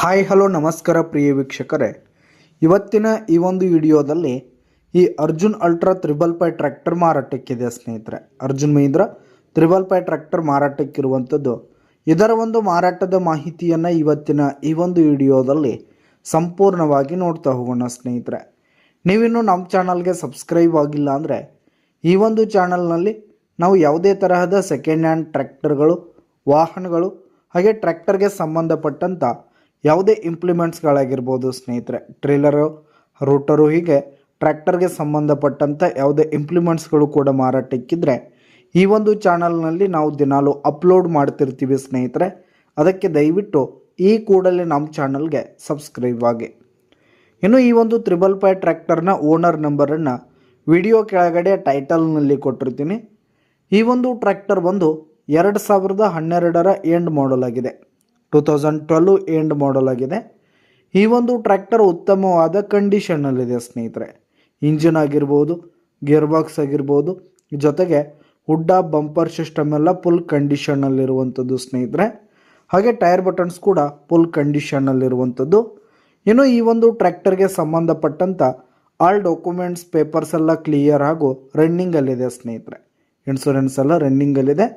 Hi hello ನಮಸ್ಕಾರ ಪ್ರಿಯ ವೀಕ್ಷಕರೇ, ಇವತ್ತಿನ ಈ ಒಂದು ವಿಡಿಯೋದಲ್ಲಿ ಈ ಅರ್ಜುನ್ ಅಲ್ಟ್ರಾ 555 ಟ್ರ್ಯಾಕ್ಟರ್ ಮಾರಾಟಕ್ಕಿದೆ ಸ್ನೇಹಿತರೆ. ಅರ್ಜುನ್ ಮಹೀಂದ್ರಾ 555 ಟ್ರ್ಯಾಕ್ಟರ್ ಮಾರಾಟಕ್ಕಿರುವಂಥದ್ದು. ಇದರ ಒಂದು ಮಾರಾಟದ ಮಾಹಿತಿಯನ್ನು ಇವತ್ತಿನ ಈ ಒಂದು ವಿಡಿಯೋದಲ್ಲಿ ಸಂಪೂರ್ಣವಾಗಿ ನೋಡ್ತಾ ಹೋಗೋಣ ಸ್ನೇಹಿತರೆ. ನೀವಿನ್ನೂ ನಮ್ಮ ಚಾನಲ್ಗೆ ಸಬ್ಸ್ಕ್ರೈಬ್ ಆಗಿಲ್ಲ ಅಂದರೆ ಈ ಒಂದು ಚಾನಲ್ನಲ್ಲಿ ನಾವು ಯಾವುದೇ ತರಹದ ಸೆಕೆಂಡ್ ಹ್ಯಾಂಡ್ ಟ್ರ್ಯಾಕ್ಟರ್ಗಳು, ವಾಹನಗಳು ಹಾಗೆ ಟ್ರ್ಯಾಕ್ಟರ್ಗೆ ಸಂಬಂಧಪಟ್ಟಂಥ ಯಾವುದೇ ಇಂಪ್ಲಿಮೆಂಟ್ಸ್ಗಳಾಗಿರ್ಬೋದು ಸ್ನೇಹಿತರೆ, ಟ್ರೇಲರು, ರೂಟರು, ಹೀಗೆ ಟ್ರ್ಯಾಕ್ಟರ್ಗೆ ಸಂಬಂಧಪಟ್ಟಂಥ ಯಾವುದೇ ಇಂಪ್ಲಿಮೆಂಟ್ಸ್ಗಳು ಕೂಡ ಮಾರಾಟಕ್ಕಿದ್ರೆ ಈ ಒಂದು ಚಾನಲ್ನಲ್ಲಿ ನಾವು ದಿನಾಲು ಅಪ್ಲೋಡ್ ಮಾಡ್ತಿರ್ತೀವಿ ಸ್ನೇಹಿತರೆ. ಅದಕ್ಕೆ ದಯವಿಟ್ಟು ಈ ಕೂಡಲೇ ನಮ್ಮ ಚಾನಲ್ಗೆ ಸಬ್ಸ್ಕ್ರೈಬ್ ಆಗಿ. ಇನ್ನು ಈ ಒಂದು 555 ಟ್ರ್ಯಾಕ್ಟರ್ನ ಓನರ್ ನಂಬರನ್ನು ವಿಡಿಯೋ ಕೆಳಗಡೆ ಟೈಟಲ್ನಲ್ಲಿ ಕೊಟ್ಟಿರ್ತೀನಿ. ಈ ಒಂದು ಟ್ರ್ಯಾಕ್ಟರ್ ಬಂದು 2012ರ ಎಂಡ್ ಮಾಡಲ್ ಆಗಿದೆ, 2012 ಎಂಡ್ ಮಾಡಲ್ ಆಗಿದೆ. ಈ ಒಂದು ಟ್ರ್ಯಾಕ್ಟರ್ ಉತ್ತಮವಾದ ಕಂಡೀಷನ್ನಲ್ಲಿದೆ ಸ್ನೇಹಿತರೆ. ಇಂಜಿನ್ ಆಗಿರ್ಬೋದು, ಗೇರ್ ಬಾಕ್ಸ್ ಆಗಿರ್ಬೋದು, ಜೊತೆಗೆ ಹುಡ್ಡ ಬಂಪರ್ ಸಿಸ್ಟಮ್ ಎಲ್ಲ ಫುಲ್ ಕಂಡೀಷನ್ನಲ್ಲಿರುವಂಥದ್ದು ಸ್ನೇಹಿತರೆ. ಹಾಗೆ ಟೈರ್ ಬಟನ್ಸ್ ಕೂಡ ಫುಲ್ ಕಂಡೀಷನ್ನಲ್ಲಿರುವಂಥದ್ದು. ಇನ್ನು ಈ ಒಂದು ಟ್ರ್ಯಾಕ್ಟರ್ಗೆ ಸಂಬಂಧಪಟ್ಟಂಥ ಆಲ್ ಡಾಕ್ಯುಮೆಂಟ್ಸ್ ಪೇಪರ್ಸ್ ಎಲ್ಲ ಕ್ಲಿಯರ್ ಹಾಗೂ ರನ್ನಿಂಗಲ್ಲಿದೆ ಸ್ನೇಹಿತರೆ. ಇನ್ಶೂರೆನ್ಸ್ ಎಲ್ಲ ರನ್ನಿಂಗಲ್ಲಿದೆ.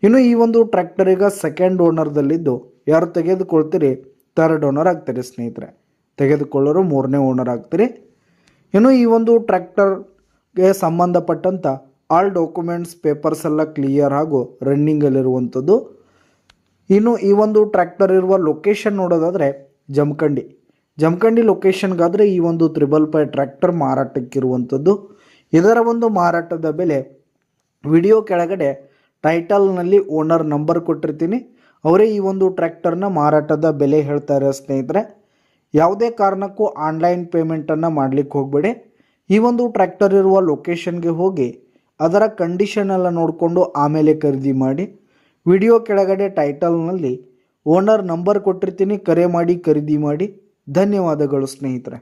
ಇನ್ನು ಈ ಒಂದು ಟ್ರ್ಯಾಕ್ಟರ್ ಈಗ ಸೆಕೆಂಡ್ ಓನರ್ದಲ್ಲಿದ್ದು, ಯಾರು ತೆಗೆದುಕೊಳ್ತೀರಿ ಥರ್ಡ್ ಓನರ್ ಆಗ್ತೀರಿ ಸ್ನೇಹಿತರೆ. ತೆಗೆದುಕೊಳ್ಳೋರು ಮೂರನೇ ಓನರ್ ಆಗ್ತೀರಿ. ಇನ್ನು ಈ ಒಂದು ಟ್ರ್ಯಾಕ್ಟರ್ಗೆ ಸಂಬಂಧಪಟ್ಟಂಥ ಆಲ್ ಡಾಕ್ಯುಮೆಂಟ್ಸ್ ಪೇಪರ್ಸ್ ಎಲ್ಲ ಕ್ಲಿಯರ್ ಹಾಗೂ ರನ್ನಿಂಗಲ್ಲಿರುವಂಥದ್ದು. ಇನ್ನು ಈ ಒಂದು ಟ್ರ್ಯಾಕ್ಟರ್ ಇರುವ ಲೊಕೇಶನ್ ನೋಡೋದಾದರೆ ಜಮಖಂಡಿ ಲೊಕೇಶನ್ಗಾದರೆ ಈ ಒಂದು 555 ಟ್ರ್ಯಾಕ್ಟರ್ ಮಾರಾಟಕ್ಕಿರುವಂಥದ್ದು. ಇದರ ಒಂದು ಮಾರಾಟದ ಬೆಲೆ ವಿಡಿಯೋ ಕೆಳಗಡೆ ಟೈಟಲ್ನಲ್ಲಿ ಓನರ್ ನಂಬರ್ ಕೊಟ್ಟಿರ್ತೀನಿ. ಅವರೇ ಈ ಒಂದು ಟ್ರ್ಯಾಕ್ಟರ್ನ ಮಾರಾಟದ ಬೆಲೆ ಹೇಳ್ತಾರೆ ಸ್ನೇಹಿತರೆ. ಯಾವುದೇ ಕಾರಣಕ್ಕೂ ಆನ್ಲೈನ್ ಪೇಮೆಂಟನ್ನು ಮಾಡಲಿಕ್ಕೆ ಹೋಗಬೇಡಿ. ಈ ಒಂದು ಟ್ರ್ಯಾಕ್ಟರ್ ಇರುವ ಲೊಕೇಶನ್ಗೆ ಹೋಗಿ ಅದರ ಕಂಡೀಷನ್ ಎಲ್ಲ ನೋಡಿಕೊಂಡು ಆಮೇಲೆ ಖರೀದಿ ಮಾಡಿ. ವಿಡಿಯೋ ಕೆಳಗಡೆ ಟೈಟಲ್ನಲ್ಲಿ ಓನರ್ ನಂಬರ್ ಕೊಟ್ಟಿರ್ತೀನಿ, ಕರೆ ಮಾಡಿ ಖರೀದಿ ಮಾಡಿ. ಧನ್ಯವಾದಗಳು ಸ್ನೇಹಿತರೆ.